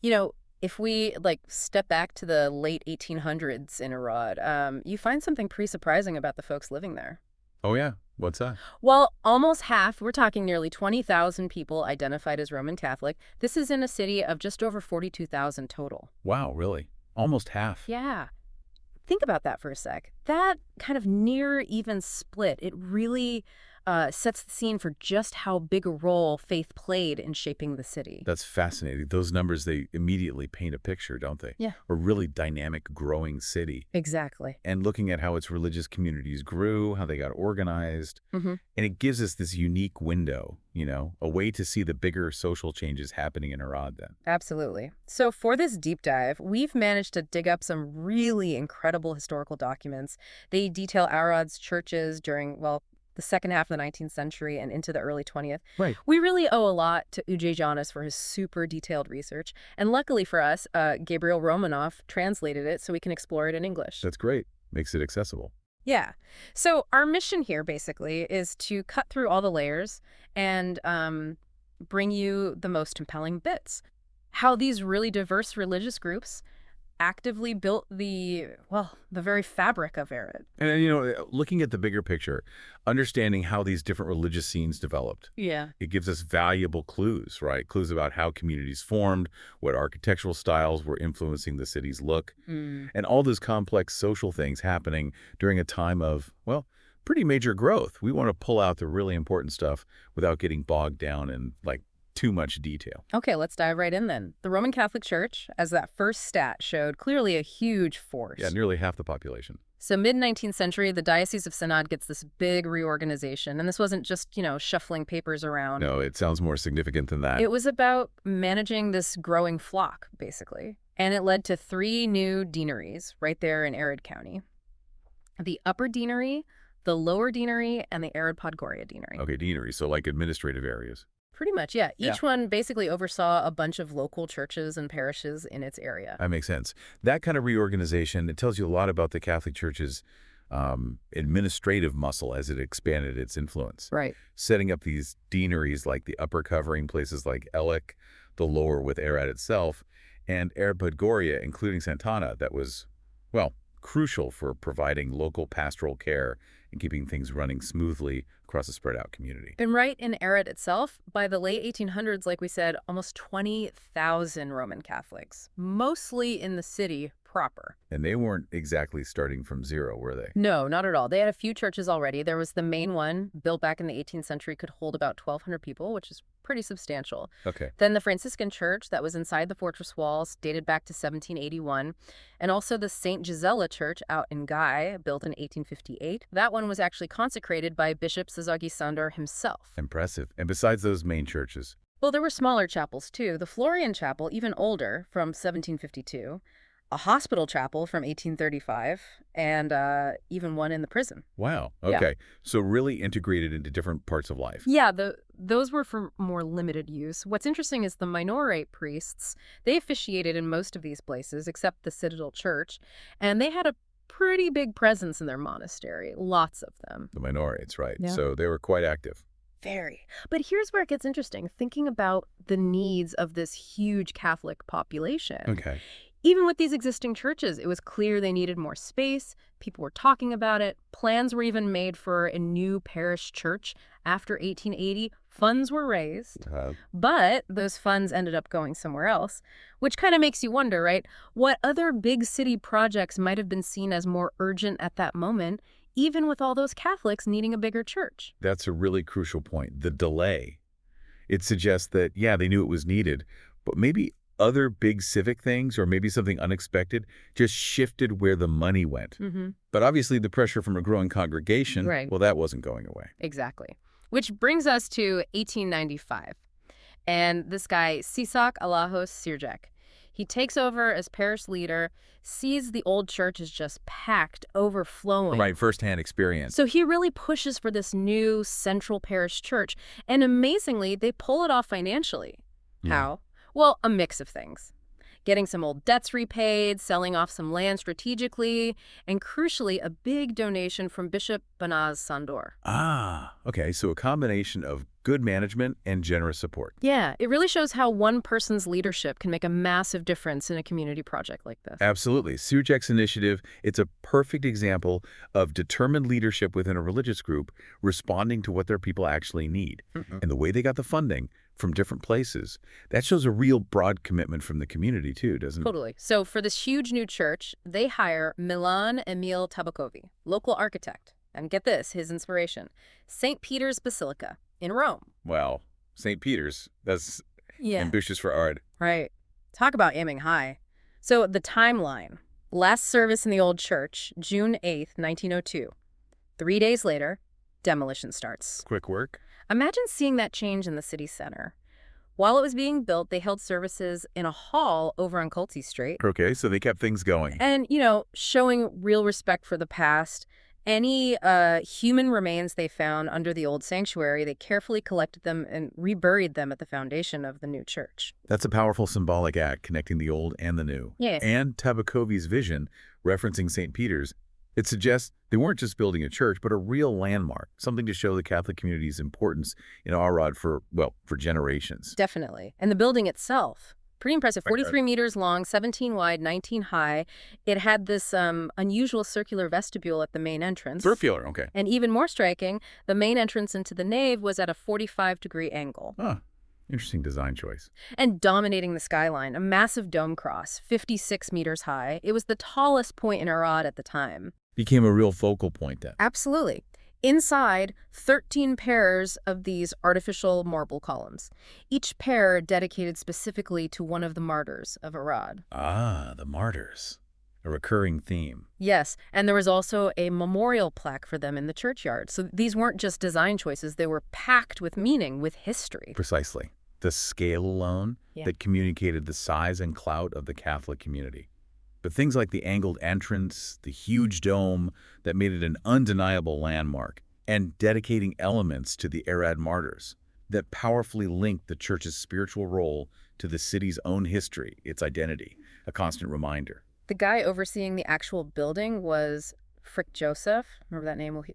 You know, if we step back to the late 1800s in Arad, you find something pretty surprising about the folks living there. Oh, yeah. What's that? Well, almost half, we're talking nearly 20,000 people identified as Roman Catholic. This is in a city of just over 42,000 total. Wow, really? Almost half. Yeah. Think about that for a sec. That kind of near even split, it really sets the scene for just how big a role faith played in shaping the city. That's fascinating. Those numbers, they immediately paint a picture, don't they? Yeah. A really dynamic, growing city. Exactly. And looking at how its religious communities grew, how they got organized. Mm-hmm. And it gives us this unique window, a way to see the bigger social changes happening in Arad then. Absolutely. So for this deep dive, we've managed to dig up some really incredible historical documents. They detail Arad's churches during, well, the second half of the 19th century and into the early 20th. Right. We really owe a lot to Ujay Janis for his super detailed research. And luckily for us, Gabriel Romanoff translated it so we can explore it in English. That's great. Makes it accessible. Yeah. So our mission here basically is to cut through all the layers and bring you the most compelling bits. How these really diverse religious groups actively built the very fabric of Arad. And, looking at the bigger picture, understanding how these different religious scenes developed, Yeah. it gives us valuable clues, right? Clues about how communities formed, what architectural styles were influencing the city's look, Mm. and all those complex social things happening during a time of, well, pretty major growth. We want to pull out the really important stuff without getting bogged down in, too much detail. Okay, let's dive right in then. The Roman Catholic Church, as that first stat showed, clearly a huge force. Yeah, nearly half the population. So mid-19th century, the Diocese of Synod gets this big reorganization. And this wasn't just, shuffling papers around. No, it sounds more significant than that. It was about managing this growing flock, basically. And it led to 3 new deaneries right there in Arad County. The Upper Deanery, the Lower Deanery, and the Arad Podgoria Deanery. Okay, deanery, so like administrative areas. Pretty much, yeah. Yeah. Each one basically oversaw a bunch of local churches and parishes in its area. That makes sense. That kind of reorganization, it tells you a lot about the Catholic Church's administrative muscle as it expanded its influence. Right. Setting up these deaneries like the upper covering places like Elek, the lower with Arad itself, and Arad Podgoria, including Santana, that was, well, crucial for providing local pastoral care and keeping things running smoothly across a spread-out community. And right in Arad itself, by the late 1800s, like we said, almost 20,000 Roman Catholics, mostly in the city proper. And they weren't exactly starting from zero, were they? No, not at all. They had a few churches already. There was the main one, built back in the 18th century, could hold about 1,200 people, which is pretty substantial. Okay. Then the Franciscan church that was inside the fortress walls, dated back to 1781. And also the St. Gisela church out in Guy, built in 1858. That one was actually consecrated by Bishop Sazagisandar himself. Impressive. And besides those main churches? Well, there were smaller chapels, too. The Florian Chapel, even older, from 1752. A hospital chapel from 1835, and even one in the prison. Wow. Yeah. Okay. So really integrated into different parts of life. Yeah, those were for more limited use. What's interesting is the minorate priests, they officiated in most of these places, except the Citadel Church, and they had a pretty big presence in their monastery, lots of them. The minorites, right? Yeah. So they were quite active. Very. But here's where it gets interesting, thinking about the needs of this huge Catholic population. Okay. Even with these existing churches, it was clear they needed more space. People were talking about it. Plans were even made for a new parish church after 1880. Funds were raised. But those funds ended up going somewhere else, which kind of makes you wonder, right? What other big city projects might have been seen as more urgent at that moment, even with all those Catholics needing a bigger church? That's a really crucial point. The delay. It suggests that, yeah, they knew it was needed, but maybe other big civic things or maybe something unexpected just shifted where the money went. Mm-hmm. But obviously the pressure from a growing congregation, Right. well, that wasn't going away. Exactly. Which brings us to 1895. And this guy, Sisak Alahos Sirjek, he takes over as parish leader, sees the old church is just packed, overflowing. Right, firsthand experience. So he really pushes for this new central parish church. And amazingly, they pull it off financially. Yeah. How? Well, a mix of things. Getting some old debts repaid, selling off some land strategically, and crucially, a big donation from Bishop Banaz Sandor. Ah, okay. So a combination of good management, and generous support. Yeah, it really shows how one person's leadership can make a massive difference in a community project like this. Absolutely. Sujek's initiative, it's a perfect example of determined leadership within a religious group responding to what their people actually need. And the way they got the funding from different places, that shows a real broad commitment from the community too, doesn't it? Totally. So for this huge new church, they hire Milan Emil Tabakovi, local architect. And get this, his inspiration, St. Peter's Basilica in Rome. Wow. St. Peter's, that's Yeah. ambitious for Arad. Right. Talk about aiming high. So the timeline. Last service in the old church, June 8th, 1902. 3 days later, demolition starts. Quick work. Imagine seeing that change in the city center. While it was being built, they held services in a hall over on Colty Street. Okay, so they kept things going. And, showing real respect for the past. Any human remains they found under the old sanctuary, they carefully collected them and reburied them at the foundation of the new church. That's a powerful symbolic act connecting the old and the new. Yeah. And Tabakovi's vision, referencing St. Peter's, it suggests they weren't just building a church, but a real landmark, something to show the Catholic community's importance in Arad for generations. Definitely. And the building itself, pretty impressive, 43 meters long, 17 wide, 19 high. It had this unusual circular vestibule at the main entrance. Circular, okay. And even more striking, the main entrance into the nave was at a 45-degree angle. Ah, interesting design choice. And dominating the skyline, a massive dome cross, 56 meters high. It was the tallest point in Arad at the time. Became a real focal point then. Absolutely. Inside, 13 pairs of these artificial marble columns, each pair dedicated specifically to one of the martyrs of Arad. Ah, the martyrs. A recurring theme. Yes, and there was also a memorial plaque for them in the churchyard. So these weren't just design choices, they were packed with meaning, with history. Precisely. The scale alone Yeah. that communicated the size and clout of the Catholic community. But things like the angled entrance, the huge dome that made it an undeniable landmark, and dedicating elements to the Arad martyrs that powerfully linked the church's spiritual role to the city's own history, its identity, a constant reminder. The guy overseeing the actual building was Frick Joseph. Remember that name? We'll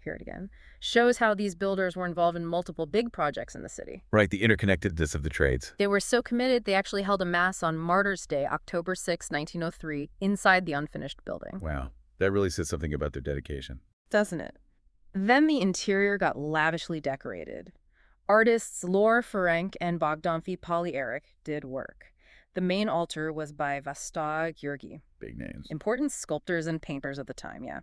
hear it again. Shows how these builders were involved in multiple big projects in the city. Right, the interconnectedness of the trades. They were so committed, they actually held a mass on Martyrs' Day, October 6, 1903, inside the unfinished building. Wow, that really says something about their dedication. Doesn't it? Then the interior got lavishly decorated. Artists Lor Ferenc and Bogdanfi Poly-Eric did work. The main altar was by Vasta György. Big names. Important sculptors and painters of the time, yeah.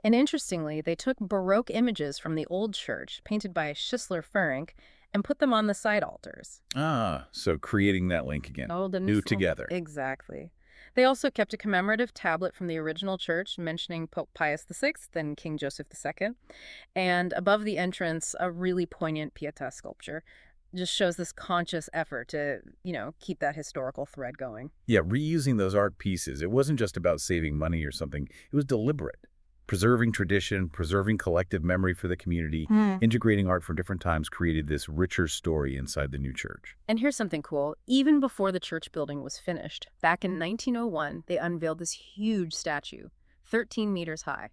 And interestingly, they took Baroque images from the old church, painted by Schisler Ferenc, and put them on the side altars. Ah, so creating that link again. Oh, the New together. Exactly. They also kept a commemorative tablet from the original church mentioning Pope Pius VI and King Joseph II. And above the entrance, a really poignant Pietà sculpture. Just shows this conscious effort to, keep that historical thread going. Yeah, reusing those art pieces, it wasn't just about saving money or something. It was deliberate. Preserving tradition, preserving collective memory for the community, integrating art from different times created this richer story inside the new church. And here's something cool. Even before the church building was finished, back in 1901, they unveiled this huge statue, 13 meters high.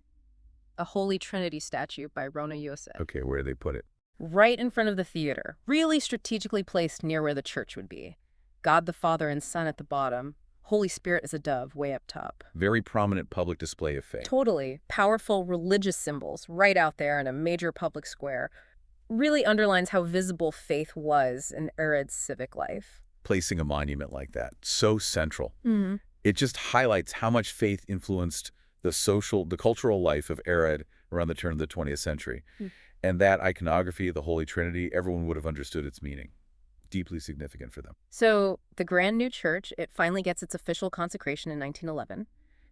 A Holy Trinity statue by Rona Yosef. Okay, where did they put it? Right in front of the theater, really strategically placed near where the church would be. God the Father and Son at the bottom. Holy Spirit as a dove way up top. Very prominent public display of faith. Totally. Powerful religious symbols right out there in a major public square. Really underlines how visible faith was in Arad's civic life. Placing a monument like that, so central. Mm-hmm. It just highlights how much faith influenced the cultural life of Arad around the turn of the 20th century. And that iconography, the Holy Trinity, everyone would have understood its meaning. Deeply significant for them. So the grand new church, it finally gets its official consecration in 1911.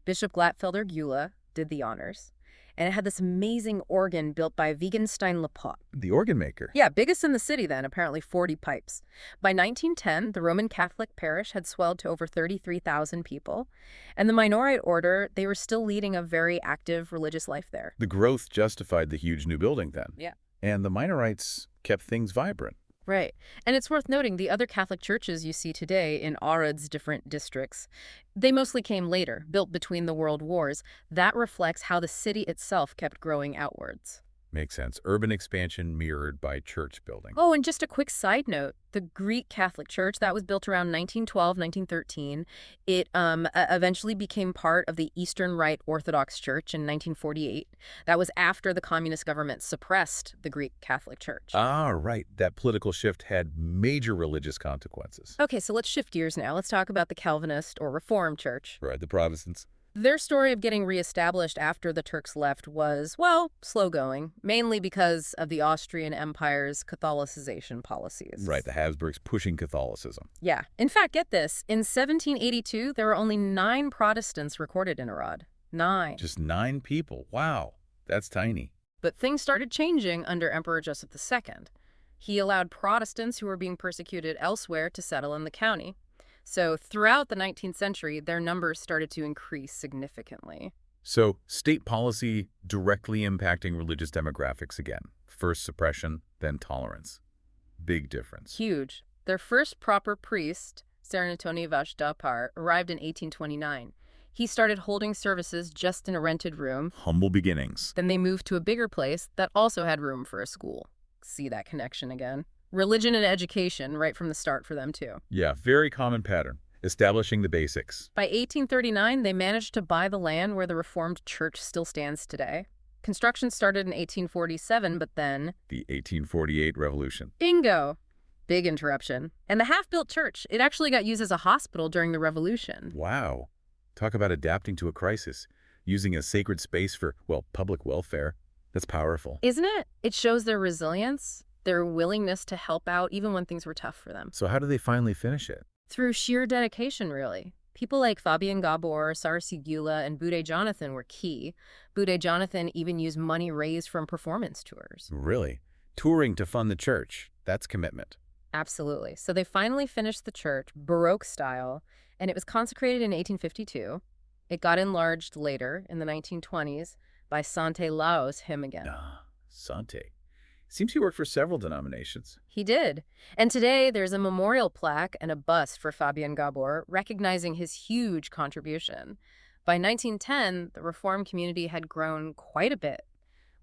Bishop Glatfelder Gula did the honors. And it had this amazing organ built by Wittgenstein Lepaute. The organ maker. Yeah, biggest in the city then, apparently 40 pipes. By 1910, the Roman Catholic parish had swelled to over 33,000 people. And the Minorite order, they were still leading a very active religious life there. The growth justified the huge new building then. Yeah. And the Minorites kept things vibrant. Right. And it's worth noting the other Catholic churches you see today in Arad's different districts, they mostly came later, built between the world wars. That reflects how the city itself kept growing outwards. Makes sense. Urban expansion mirrored by church building. Oh, and just a quick side note, the Greek Catholic Church, that was built around 1912, 1913. It eventually became part of the Eastern Rite Orthodox Church in 1948. That was after the communist government suppressed the Greek Catholic Church. Ah, right. That political shift had major religious consequences. Okay, so let's shift gears now. Let's talk about the Calvinist or Reformed Church. Right, the Protestants. Their story of getting reestablished after the Turks left was, well, slow going, mainly because of the Austrian Empire's Catholicization policies. Right, the Habsburgs pushing Catholicism. Yeah. In fact, get this. In 1782, there were only 9 Protestants recorded in Arad. 9. Just 9 people. Wow, that's tiny. But things started changing under Emperor Joseph II. He allowed Protestants who were being persecuted elsewhere to settle in the county. So throughout the 19th century, their numbers started to increase significantly. So state policy directly impacting religious demographics again. First suppression, then tolerance. Big difference. Huge. Their first proper priest, Serenitoni Vashdapar, arrived in 1829. He started holding services just in a rented room. Humble beginnings. Then they moved to a bigger place that also had room for a school. See that connection again? Religion and education right from the start for them, too. Yeah, very common pattern. Establishing the basics. By 1839, they managed to buy the land where the Reformed Church still stands today. Construction started in 1847, but then... The 1848 revolution. Bingo! Big interruption. And the half-built church, it actually got used as a hospital during the revolution. Wow. Talk about adapting to a crisis. Using a sacred space for, well, public welfare. That's powerful. Isn't it? It shows their resilience, their willingness to help out even when things were tough for them. So how do they finally finish it? Through sheer dedication, really. People like Fabian Gabor, Sarsi Gula, and Bude Jonathan were key. Bude Jonathan even used money raised from performance tours. Really? Touring to fund the church. That's commitment. Absolutely. So they finally finished the church, Baroque style, and it was consecrated in 1852. It got enlarged later, in the 1920s, by Sante Lao's hymn again. Sante. Seems he worked for several denominations. He did. And today, there's a memorial plaque and a bust for Fabian Gabor, recognizing his huge contribution. By 1910, the Reform community had grown quite a bit,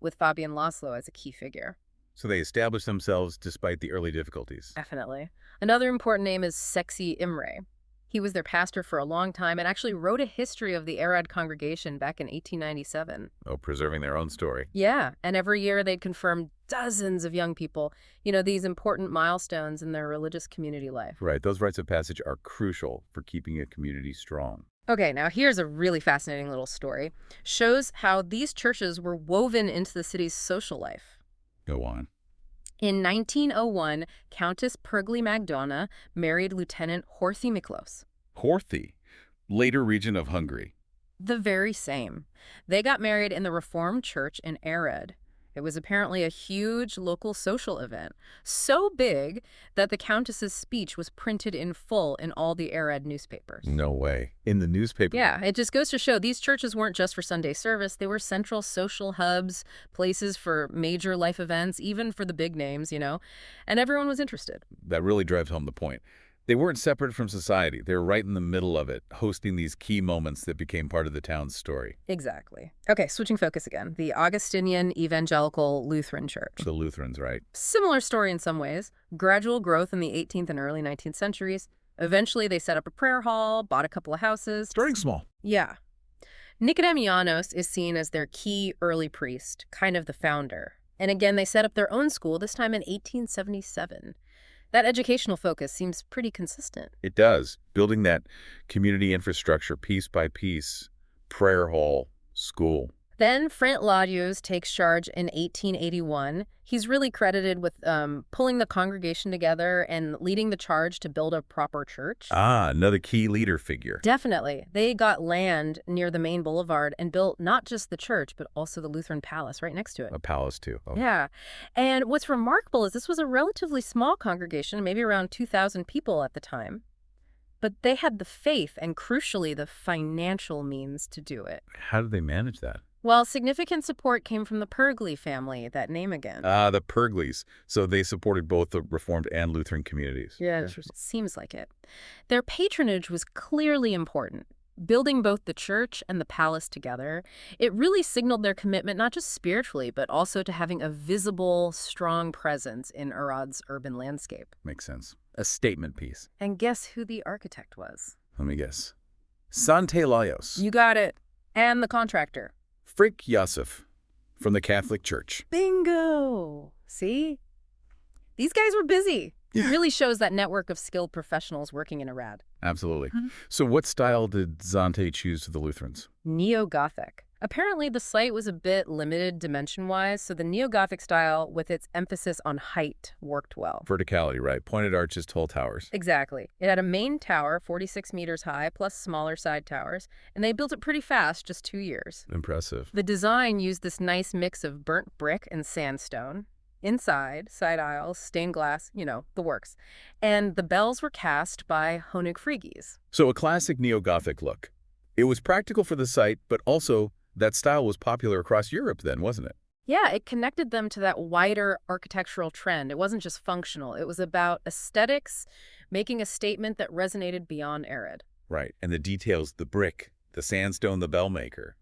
with Fabian Laszlo as a key figure. So they established themselves despite the early difficulties. Definitely. Another important name is Seksi Imre. He was their pastor for a long time and actually wrote a history of the Arad congregation back in 1897. Oh, preserving their own story. Yeah, and every year they'd confirm dozens of young people, these important milestones in their religious community life. Right, those rites of passage are crucial for keeping a community strong. Okay, now here's a really fascinating little story. Shows how these churches were woven into the city's social life. Go on. In 1901, Countess Pergli Magdona married Lieutenant Horthy Miklos. Horthy, later region of Hungary. The very same. They got married in the Reformed Church in Arad. It was apparently a huge local social event, so big that the Countess's speech was printed in full in all the Arad newspapers. No way. In the newspaper? Yeah, it just goes to show these churches weren't just for Sunday service. They were central social hubs, places for major life events, even for the big names, and everyone was interested. That really drives home the point. They weren't separate from society. They were right in the middle of it, hosting these key moments that became part of the town's story. Exactly. Okay, switching focus again. The Augustinian Evangelical Lutheran Church. The Lutherans, right? Similar story in some ways. Gradual growth in the 18th and early 19th centuries. Eventually, they set up a prayer hall, bought a couple of houses. Starting small. Yeah. Nicodemianos is seen as their key early priest, kind of the founder. And again, they set up their own school, this time in 1877. That educational focus seems pretty consistent. It does. Building that community infrastructure piece by piece, prayer hall, school. Then Frant Ladius takes charge in 1881. He's really credited with pulling the congregation together and leading the charge to build a proper church. Ah, another key leader figure. Definitely. They got land near the main boulevard and built not just the church, but also the Lutheran Palace right next to it. A palace, too. Oh. Yeah. And what's remarkable is this was a relatively small congregation, maybe around 2,000 people at the time. But they had the faith and, crucially, the financial means to do it. How did they manage that? Well, significant support came from the Pergli family, that name again. The Perglis. So they supported both the Reformed and Lutheran communities. Yeah, it seems like it. Their patronage was clearly important. building both the church and the palace together. It really signaled their commitment not just spiritually, but also to having a visible, strong presence in Arad's urban landscape. Makes sense. A statement piece. And guess who the architect was? Let me guess. Sante Laios. You got it. And the contractor. Frick Yosef from the Catholic Church. Bingo! See? These guys were busy. Yeah. It really shows that network of skilled professionals working in Arad. Absolutely. So what style did Zante choose for the Lutherans? Neo-Gothic. Apparently, the site was a bit limited dimension-wise, so the Neo-Gothic style, with its emphasis on height, worked well. Verticality, right? Pointed arches, tall towers. Exactly. It had a main tower, 46 meters high, plus smaller side towers, and they built it pretty fast, just 2 years. Impressive. The design used this nice mix of burnt brick and sandstone. Inside, side aisles, stained glass, the works. And the bells were cast by Honig Frigyes. So a classic neo-Gothic look. It was practical for the site, but also that style was popular across Europe then, wasn't it? Yeah, it connected them to that wider architectural trend. It wasn't just functional. It was about aesthetics, making a statement that resonated beyond Arad. Right. And the details, the brick, the sandstone, the bell maker.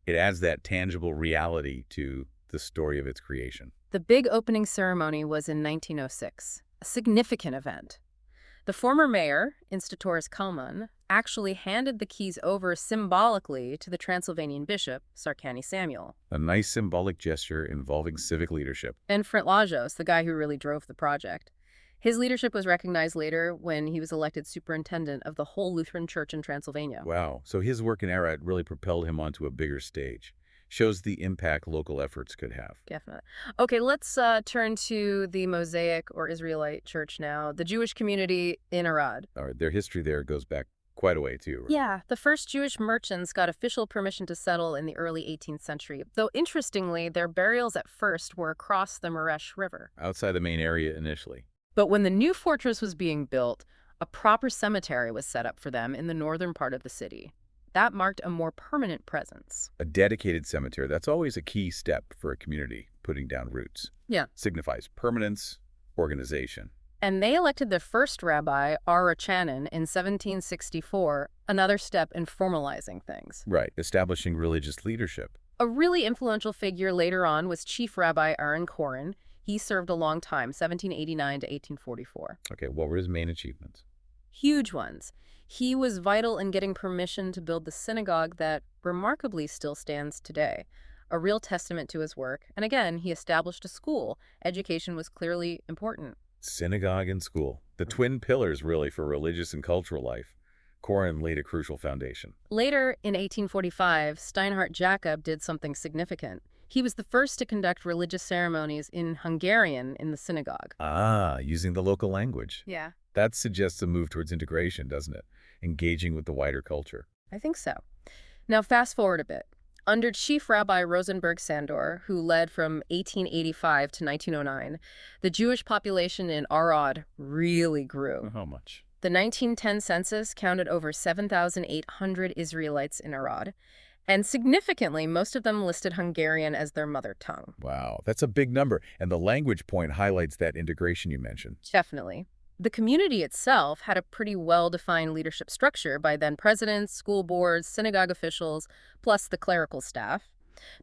It adds that tangible reality to the story of its creation. The big opening ceremony was in 1906, a significant event. The former mayor, Instatoris Kalman, actually handed the keys over symbolically to the Transylvanian bishop, Sarkany Samuel. A nice symbolic gesture involving civic leadership. And Frint Lajos, the guy who really drove the project. His leadership was recognized later when he was elected superintendent of the whole Lutheran church in Transylvania. Wow. So his work in Arad really propelled him onto a bigger stage. Shows the impact local efforts could have. Definitely. Okay, let's turn to the Mosaic or Israelite church now, the Jewish community in Arad. All right, their history there goes back quite a way, too. Right? Yeah, the first Jewish merchants got official permission to settle in the early 18th century, though interestingly, their burials at first were across the Meresh River. Outside the main area initially. But when the new fortress was being built, a proper cemetery was set up for them in the northern part of the city. That marked a more permanent presence. A dedicated cemetery, that's always a key step for a community putting down roots. Yeah. Signifies permanence, organization. And they elected their first rabbi, Arad in 1764, another step in formalizing things. Right, establishing religious leadership. A really influential figure later on was Chief Rabbi Aaron Koren. He served a long time, 1789 to 1844. Okay, what were his main achievements? Huge ones. He was vital in getting permission to build the synagogue that remarkably still stands today, a real testament to his work. And again, he established a school. Education was clearly important. Synagogue and school. The twin pillars, really, for religious and cultural life. Koren laid a crucial foundation. Later, in 1845, Steinhart Jacob did something significant. He was the first to conduct religious ceremonies in Hungarian in the synagogue. Ah, using the local language. Yeah. That suggests a move towards integration, doesn't it? Engaging with the wider culture. I think so. Now, fast forward a bit. Under Chief Rabbi Rosenberg Sandor, who led from 1885 to 1909, the Jewish population in Arad really grew. How much? The 1910 census counted over 7,800 Israelites in Arad, and significantly, most of them listed Hungarian as their mother tongue. Wow, that's a big number, and the language point highlights that integration you mentioned. Definitely. The community itself had a pretty well-defined leadership structure by then presidents, school boards, synagogue officials, plus the clerical staff.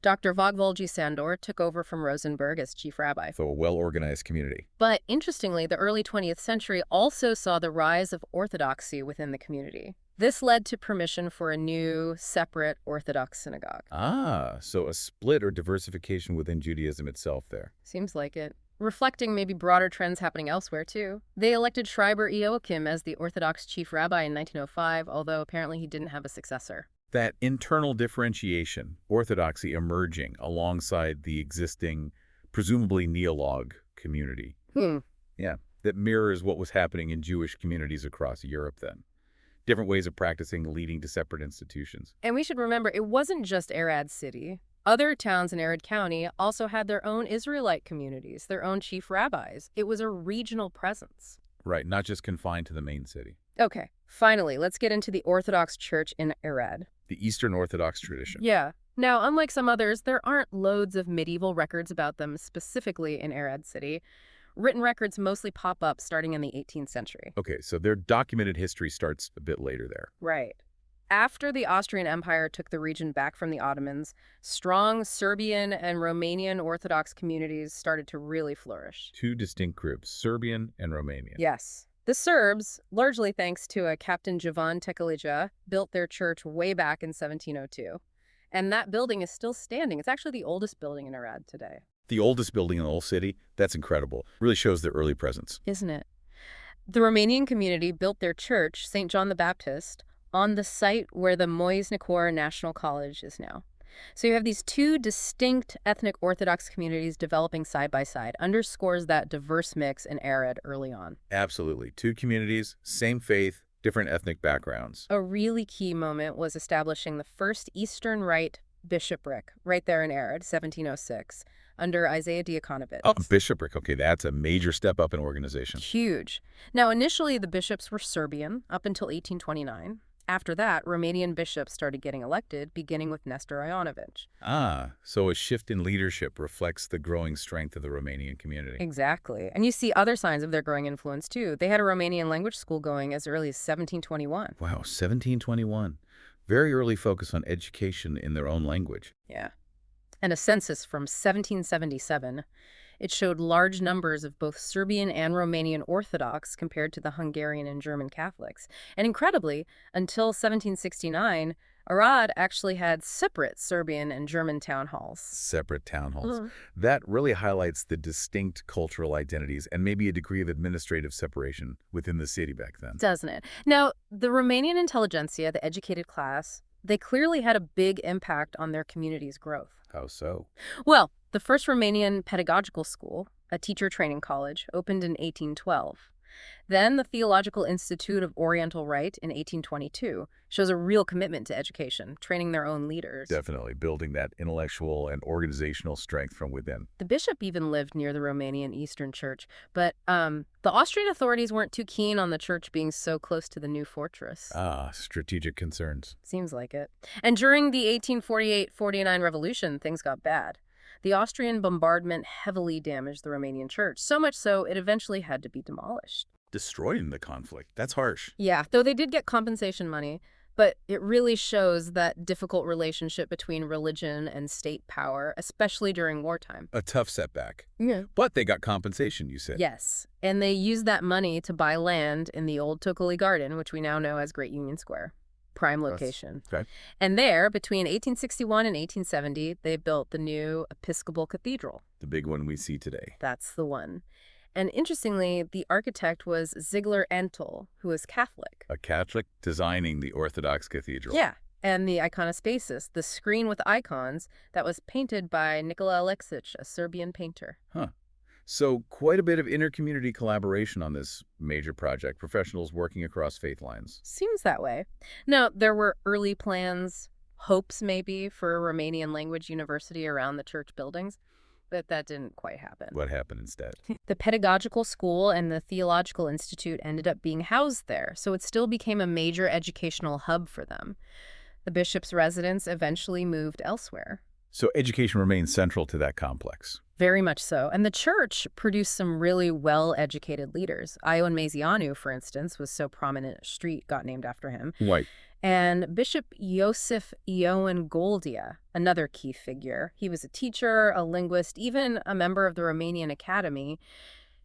Dr. Vogvolji Sandor took over from Rosenberg as chief rabbi. So a well-organized community. But interestingly, the early 20th century also saw the rise of orthodoxy within the community. This led to permission for a new, separate Orthodox synagogue. Ah, so a split or diversification within Judaism itself there. Seems like it. Reflecting maybe broader trends happening elsewhere, too. They elected Schreiber Joachim as the Orthodox chief rabbi in 1905, although apparently he didn't have a successor. That internal differentiation, orthodoxy emerging alongside the existing, presumably neolog community. Yeah, that mirrors what was happening in Jewish communities across Europe then. Different ways of practicing leading to separate institutions. And we should remember, it wasn't just Arad City. Other towns in Arad County also had their own Israelite communities, their own chief rabbis. It was a regional presence. Right, not just confined to the main city. Okay, finally, let's get into the Orthodox Church in Arad. The Eastern Orthodox tradition. Yeah. Now, unlike some others, there aren't loads of medieval records about them specifically in Arad City. Written records mostly pop up starting in the 18th century. Okay, so their documented history starts a bit later there. Right. After the Austrian Empire took the region back from the Ottomans, strong Serbian and Romanian Orthodox communities started to really flourish. Two distinct groups, Serbian and Romanian. Yes. The Serbs, largely thanks to a Captain Jovan Tekelija, built their church way back in 1702. And that building is still standing. It's actually the oldest building in Arad today. The oldest building in the whole city? That's incredible. Really shows their early presence. Isn't it? The Romanian community built their church, St. John the Baptist, on the site where the Moise-Nicor National College is now. So you have these two distinct ethnic Orthodox communities developing side by side, underscores that diverse mix in Arad early on. Absolutely. Two communities, same faith, different ethnic backgrounds. A really key moment was establishing the first Eastern Rite bishopric right there in Arad, 1706, under Isaiah Diakonovitz. Oh, bishopric. Okay, that's a major step up in organization. Huge. Now, initially, the bishops were Serbian up until 1829. After that, Romanian bishops started getting elected, beginning with Nestor Ionovich. Ah, so a shift in leadership reflects the growing strength of the Romanian community. Exactly. And you see other signs of their growing influence, too. They had a Romanian language school going as early as 1721. Wow, 1721. Very early focus on education in their own language. Yeah. And a census from 1777. It showed large numbers of both Serbian and Romanian Orthodox compared to the Hungarian and German Catholics. And incredibly, until 1769, Arad actually had separate Serbian and German town halls. Separate town halls. That really highlights the distinct cultural identities and maybe a degree of administrative separation within the city back then. Doesn't it? Now, the Romanian intelligentsia, the educated class, they clearly had a big impact on their community's growth. How so? Well, the first Romanian pedagogical school, a teacher training college, opened in 1812. Then the Theological Institute of Oriental Rite in 1822 shows a real commitment to education, training their own leaders. Definitely building that intellectual and organizational strength from within. The bishop even lived near the Romanian Eastern Church, but the Austrian authorities weren't too keen on the church being so close to the new fortress. Ah, strategic concerns. Seems like it. And during the 1848-49 revolution, things got bad. The Austrian bombardment heavily damaged the Romanian church, so much so it eventually had to be demolished. Destroyed in the conflict. That's harsh. Yeah, though they did get compensation money, but it really shows that difficult relationship between religion and state power, especially during wartime. A tough setback. Yeah. But they got compensation, you said. Yes, and they used that money to buy land in the old Tokoli Garden, which we now know as Great Union Square. Prime location. Okay. And there, between 1861 and 1870, they built the new Episcopal Cathedral. The big one we see today. That's the one. And interestingly, the architect was Ziegler Entl, who was Catholic. A Catholic designing the Orthodox cathedral. Yeah. And the iconospasis, the screen with icons, that was painted by Nikola Aleksic, a Serbian painter. Huh. So quite a bit of inter-community collaboration on this major project, professionals working across faith lines. Seems that way. Now, there were early plans, hopes maybe, for a Romanian language university around the church buildings, but that didn't quite happen. What happened instead? The pedagogical school and the theological institute ended up being housed there, so it still became a major educational hub for them. The bishop's residence eventually moved elsewhere. So education remains central to that complex. Very much so. And the church produced some really well-educated leaders. Ion Mazianu, for instance, was so prominent a street got named after him. Right. And Bishop Iosif Ioan Goldia, another key figure. He was a teacher, a linguist, even a member of the Romanian Academy,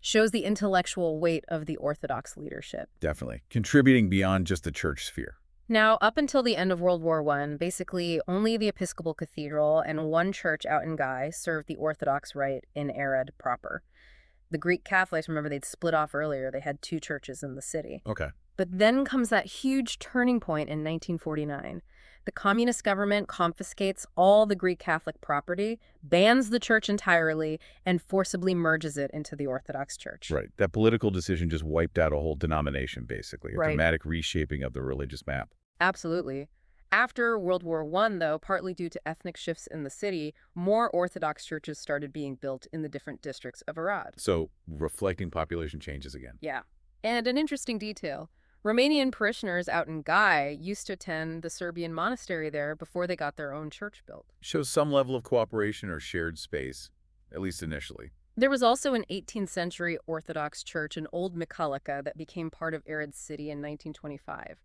shows the intellectual weight of the Orthodox leadership. Definitely. Contributing beyond just the church sphere. Now, up until the end of World War I, basically only the Episcopal Cathedral and one church out in Guy served the Orthodox Rite in Arad proper. The Greek Catholics, remember, they'd split off earlier. They had two churches in the city. Okay. But then comes that huge turning point in 1949. The communist government confiscates all the Greek Catholic property, bans the church entirely, and forcibly merges it into the Orthodox Church. Right. That political decision just wiped out a whole denomination, basically. A Right. dramatic reshaping of the religious map. Absolutely. After World War I, though, partly due to ethnic shifts in the city, more Orthodox churches started being built in the different districts of Arad. So reflecting population changes again. Yeah. And an interesting detail. Romanian parishioners out in Guy used to attend the Serbian monastery there before they got their own church built. Shows some level of cooperation or shared space, at least initially. There was also an 18th century Orthodox church in Old Mikalika that became part of Arad City in 1925.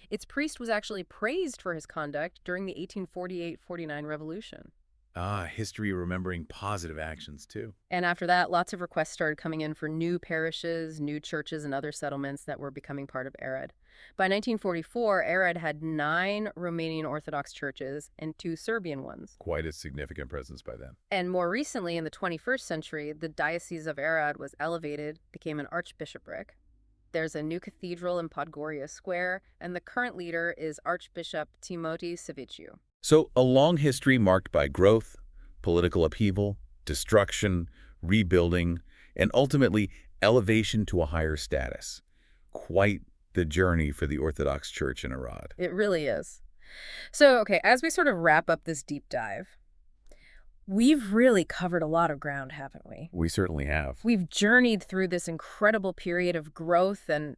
Its priest was actually praised for his conduct during the 1848-49 revolution. Ah, history remembering positive actions, too. And after that, lots of requests started coming in for new parishes, new churches, and other settlements that were becoming part of Arad. By 1944, Arad had 9 Romanian Orthodox churches and 2 Serbian ones. Quite a significant presence by then. And more recently, in the 21st century, the Diocese of Arad was elevated, became an archbishopric. There's a new cathedral in Podgorica Square, and the current leader is Archbishop Timothy Saviciu. So, a long history marked by growth, political upheaval, destruction, rebuilding, and ultimately elevation to a higher status. Quite the journey for the Orthodox Church in Arad. It really is. So, okay, as we sort of wrap up this deep dive, we've really covered a lot of ground, haven't we? We certainly have. We've journeyed through this incredible period of growth and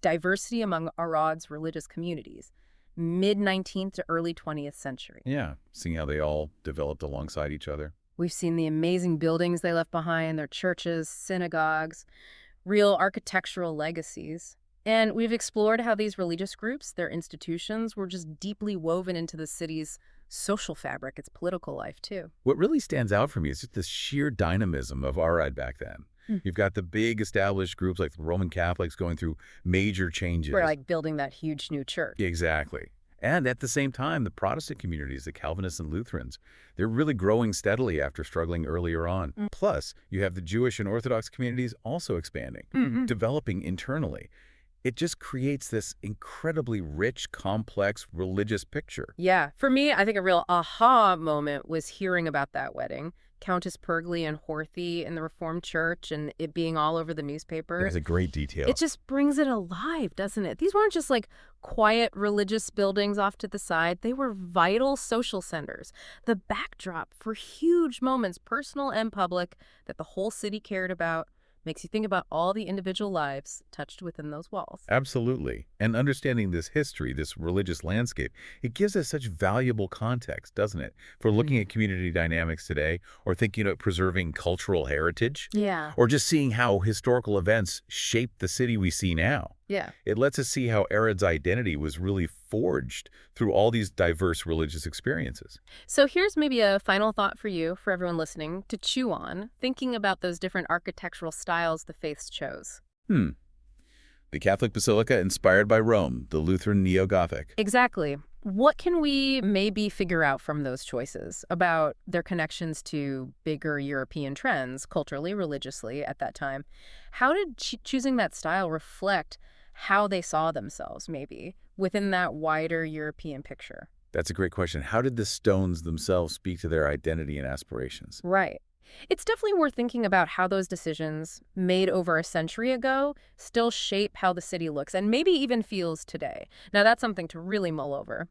diversity among Arad's religious communities, mid-19th to early 20th century. Yeah, seeing how they all developed alongside each other. We've seen the amazing buildings they left behind, their churches, synagogues, real architectural legacies. And we've explored how these religious groups, their institutions, were just deeply woven into the city's social fabric, its political life, too. What really stands out for me is just the sheer dynamism of Arad back then. You've got the big established groups like the Roman Catholics going through major changes. We're like building that huge new church. Exactly. And at the same time, the Protestant communities, the Calvinists and Lutherans, they're really growing steadily after struggling earlier on. Plus, you have the Jewish and Orthodox communities also expanding, developing internally. It just creates this incredibly rich, complex religious picture. Yeah. For me, I think a real aha moment was hearing about that wedding. Countess Pergly and Horthy in the Reformed Church and it being all over the newspaper. That's a great detail. It just brings it alive, doesn't it? These weren't just like quiet religious buildings off to the side. They were vital social centers, the backdrop for huge moments, personal and public, that the whole city cared about. Makes you think about all the individual lives touched within those walls. Absolutely. And understanding this history, this religious landscape, it gives us such valuable context, doesn't it? For looking at community dynamics today, or thinking of preserving cultural heritage. Yeah. Or just seeing how historical events shape the city we see now. Yeah. It lets us see how Arad's identity was really forged through all these diverse religious experiences. So here's maybe a final thought for you, for everyone listening, to chew on, thinking about those different architectural styles the faiths chose. The Catholic Basilica inspired by Rome, the Lutheran Neo-Gothic. Exactly. What can we maybe figure out from those choices about their connections to bigger European trends, culturally, religiously, at that time? How did choosing that style reflect how they saw themselves, maybe, within that wider European picture? That's a great question. How did the stones themselves speak to their identity and aspirations? Right. It's definitely worth thinking about how those decisions, made over a century ago, still shape how the city looks and maybe even feels today. Now, that's something to really mull over.